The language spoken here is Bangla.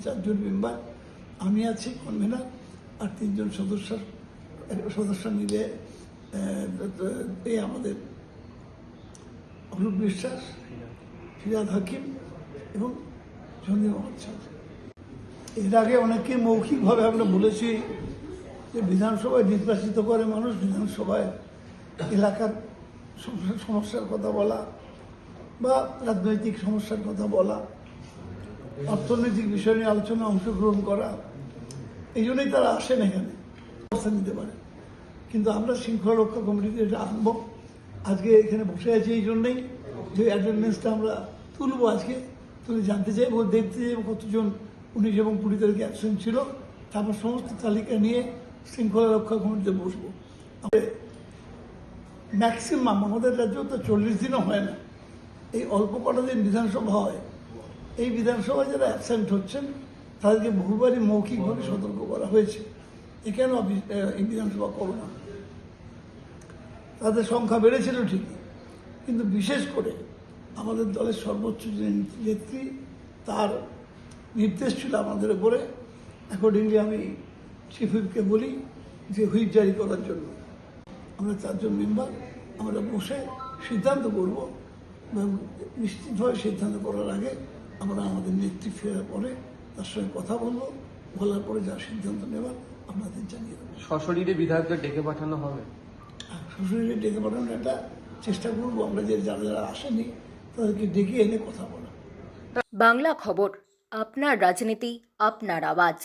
4জন মেম্বার, আমি আছি কনভেনার, আর 3জন সদস্য মিলে এই আমাদের অরূপ বিশ্বাস, ফিরাদ হাকিম এবং সন্দীপ চৌধুরী। এর আগে অনেকে মৌখিকভাবে আমরা বলেছি যে বিধানসভায় নির্বাচিত করে মানুষ, বিধানসভায় এলাকার সমস্যার কথা বলা বা রাজনৈতিক সমস্যার কথা বলা, অর্থনৈতিক বিষয় নিয়ে আলোচনা অংশগ্রহণ করা, এই জন্যই তারা আসেন এখানে, অবস্থা নিতে পারে। কিন্তু আমরা শৃঙ্খলা রক্ষা কমিটিতে এটা আনবো। আজকে এখানে বসে আছি এই জন্যই যে অ্যাটেন্ডেন্সটা আমরা তুলবো, আজকে তুলে জানতে চাইবো, দেখতে চাইবো কতজন 19 এবং 20 তারিখে অ্যাবসেন্ট ছিল, তারপর সমস্ত তালিকা নিয়ে শৃঙ্খলা রক্ষা কমিটিতে বসবো। ম্যাক্সিমাম আমাদের রাজ্যেও তো 40 দিনও হয় না, এই অল্প কটা দিন বিধানসভা হয়। এই বিধানসভায় যারা অ্যাবসেন্ট হচ্ছেন তাদেরকে বহুবারই মৌখিকভাবে সতর্ক করা হয়েছে, এখানেও এই বিধানসভা করো না। তাদের সংখ্যা বেড়েছিল ঠিকই, কিন্তু বিশেষ করে আমাদের দলের সর্বোচ্চ যে নেত্রী, তার নির্দেশ ছিল আমাদের উপরে। অ্যাকর্ডিংলি আমি চিফ হুইপকে বলি যে হুইপ জারি করার জন্য। আমরা 4জন মেম্বার আমরা বসে সিদ্ধান্ত করব, এবং নিশ্চিতভাবে সিদ্ধান্ত করার আগে আমরা আমাদের নেত্রী ফেরার পরে তার সঙ্গে কথা বলবো, বলার পরে যা সিদ্ধান্ত নেবার আপনাদের জানিয়ে দেবো। সশরীরে বিধায়কদের ডেকে পাঠানো হবে? সশরীরে ডেকে পাঠানোর একটা চেষ্টা করবো আমরা, যে যারা যারা আসেনি তাদেরকে ডেকে এনে কথা বলা। বাংলা খবর, আপনার রাজনীতি, আপনার আওয়াজ।